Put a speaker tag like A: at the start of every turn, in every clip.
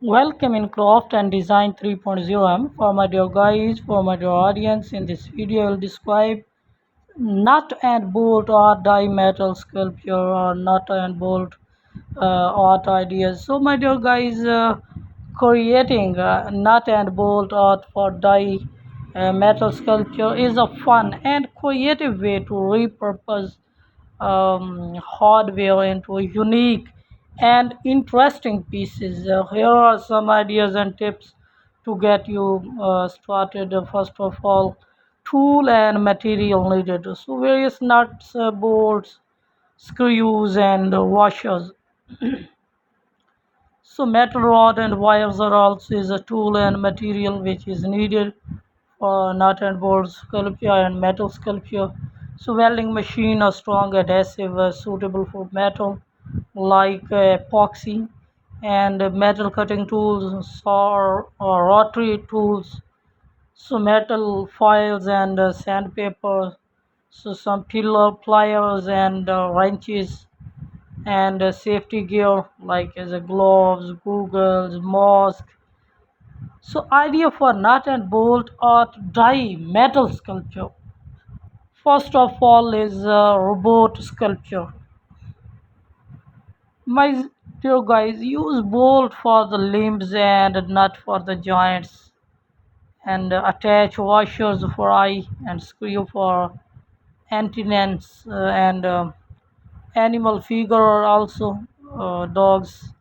A: Welcome in Craft and Design 3.0. For my dear guys, for my dear audience, in this video I will describe nut and bolt or die metal sculpture or nut and bolt art ideas. So my dear guys, creating nut and bolt art for die metal sculpture is a fun and creative way to repurpose hardware into unique and interesting pieces. Here are some ideas and tips to get you started. First of all, tool and material needed. So various nuts, bolts, screws, and washers. So metal rod and wires are also is a tool and material which is needed for nut and bolt sculpture and metal sculpture. So welding machine, a strong adhesive suitable for metal like epoxy, and metal cutting tools or rotary tools. So metal files and sandpaper. So some pillar pliers and wrenches and safety gear like as a gloves, goggles, mask. So idea for nut and bolt or die metal sculpture. First of all is robot sculpture. My dear guys, use bolt for the limbs and nut for the joints, and attach washers for eye and screw for antennas and animal figure also dogs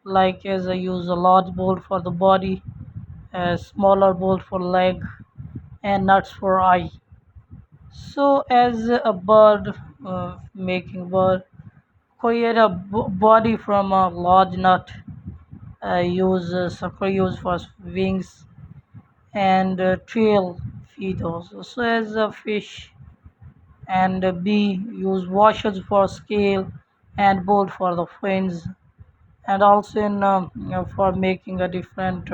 A: like as I use a large bolt for the body, a smaller bolt for leg, and nuts for eye. So as a bird, making bird, create a body from a large nut. Use sucker use for wings and tail feathers. So as a fish and bee use washers for scale and bolt for the fins, and also in for making a different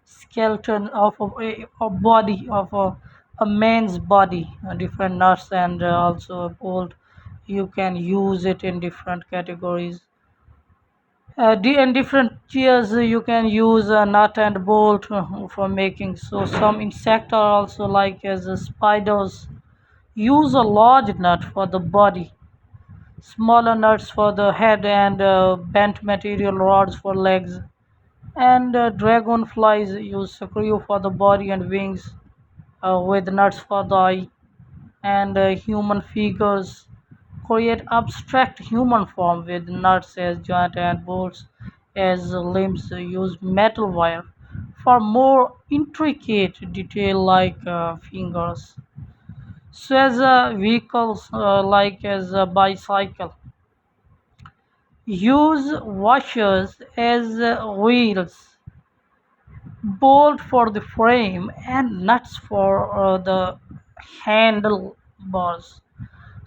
A: skeleton of a body of a man's body, different nuts and also a bolt. You can use it in different categories. In different chairs, you can use a nut and bolt for making. So some insect are also like as spiders. Use a large nut for the body, smaller nuts for the head, and bent material rods for legs. And dragonflies use screw for the body and wings, with nuts for the eye. And human figures create abstract human form with nuts as joint and bolts as limbs. Use metal wire for more intricate detail like fingers. So as vehicles like as a bicycle, use washers as wheels, bolt for the frame, and nuts for the handlebars.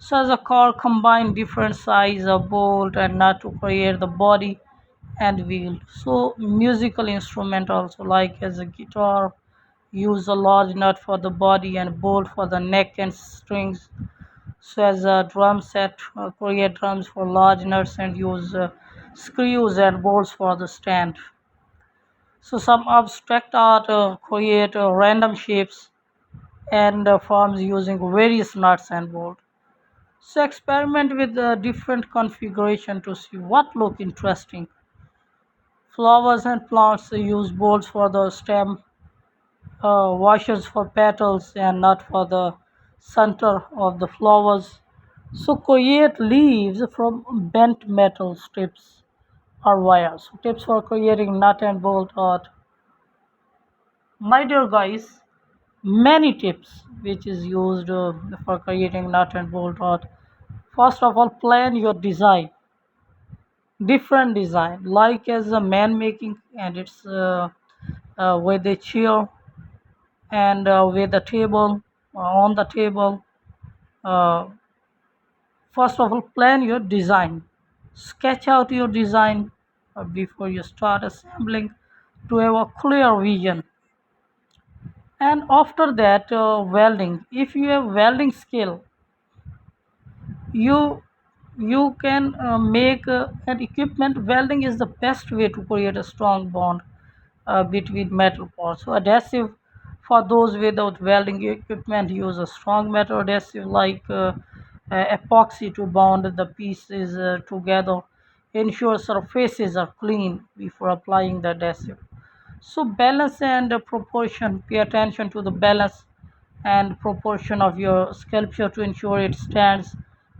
A: So as a car, combine different size of bolt and nut to create the body and wheel. So musical instrument also like as a guitar, use a large nut for the body and bolt for the neck and strings. So as a drum set, create drums for large nuts and use screws and bolts for the stand. So some abstract art create random shapes and forms using various nuts and bolts. So experiment with a different configuration to see what look interesting. Flowers and plants use bolts for the stem, washers for petals, and nut for the center of the flowers. So create leaves from bent metal strips or wires. So tips for creating nut and bolt art. My dear guys, many tips which is used for creating nut and bolt art. First of all, plan your design, different design like as a man making, and it's with a chair and with a table, on the table. uh, First of all, plan your design, sketch out your design before you start assembling to have a clear vision. And after that, welding, if you have welding skill, you you can make an equipment. Welding is the best way to create a strong bond between metal parts. So adhesive, for those without welding equipment, use a strong metal adhesive like epoxy to bond the pieces together. Ensure surfaces are clean before applying the adhesive. So balance and proportion, pay attention to the balance and proportion of your sculpture to ensure it stands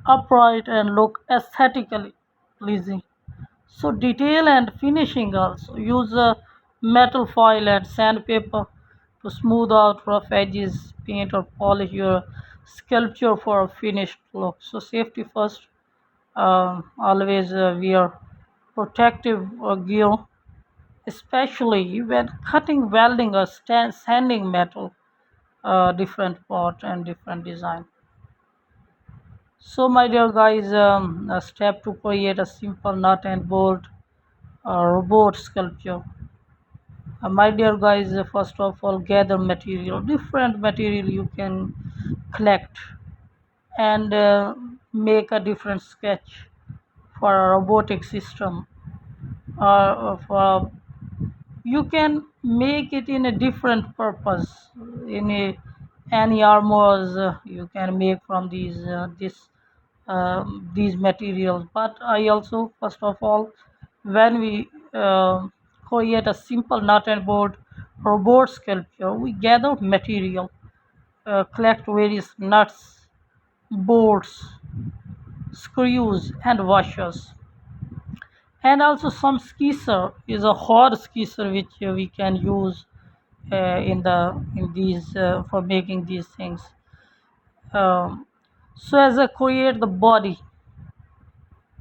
A: upright and look aesthetically pleasing. So detail and finishing, also use a metal foil and sandpaper to smooth out rough edges, paint or polish your sculpture for a finished look. So safety first, always wear protective gear, especially when cutting, welding or sanding metal, different part and different design. So my dear guys, a step to create a simple nut and bolt robot sculpture. My dear guys, first of all, gather material, different material you can collect, and make a different sketch for a robotic system, or for, you can make it in a different purpose. In a, any armors you can make from these materials. But I also, first of all, when we create a simple nut and bolt robot sculpture, we gather material, collect various nuts, bolts, screws and washers, and also some skisser is a hard skisser which we can use in these for making these things. Um, so as I create the body,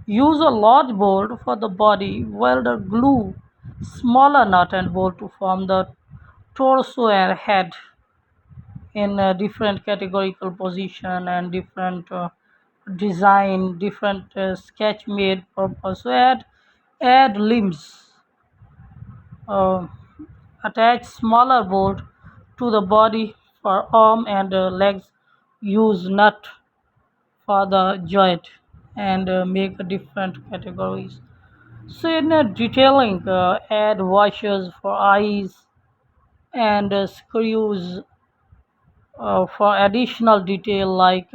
A: use a large bolt for the body, weld or glue smaller nut and bolt to form the torso and head in a different categorical position and different design, different sketch made purpose. So add limbs, uh, attach smaller bolt to the body for arm and legs, use nut for the joint, and make different categories. So in detailing, add washers for eyes and screws for additional detail like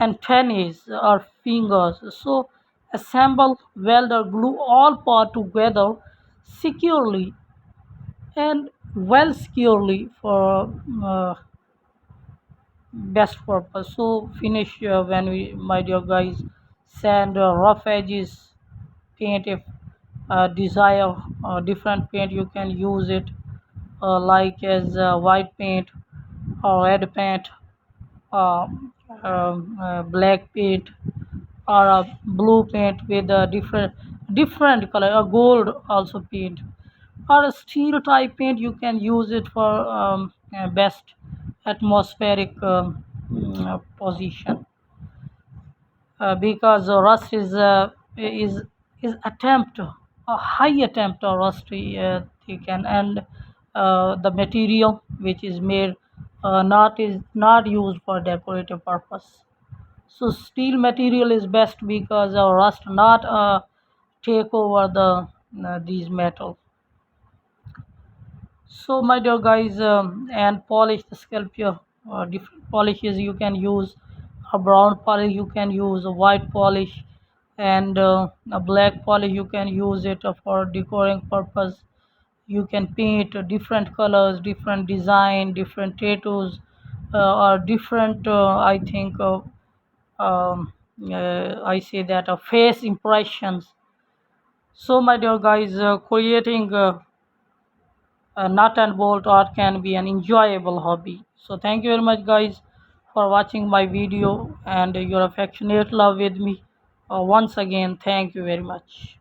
A: antennas or fingers. So assemble, weld or glue all part together securely and well securely for best purpose. So finish when we, my dear guys, sand rough edges, paint if desire different paint you can use it, like as white paint or red paint, uh, black paint, or a blue paint with a different color, a gold also paint, or a steel type paint. You can use it for best atmospheric position, because rust is attempt a high attempt or rusty thicken, and the material which is made not is not used for decorative purpose. So steel material is best because rust not take over these metals. So my dear guys, and polish the sculpture. Different polishes you can use. A brown polish you can use, a white polish, and a black polish you can use it for decorating purpose. You can paint different colors, different design, different tattoos, or different. I think I say that face impressions. So my dear guys, creating nut and bolt art can be an enjoyable hobby. So thank you very much guys for watching my video and your affectionate love with me. Once again, thank you very much.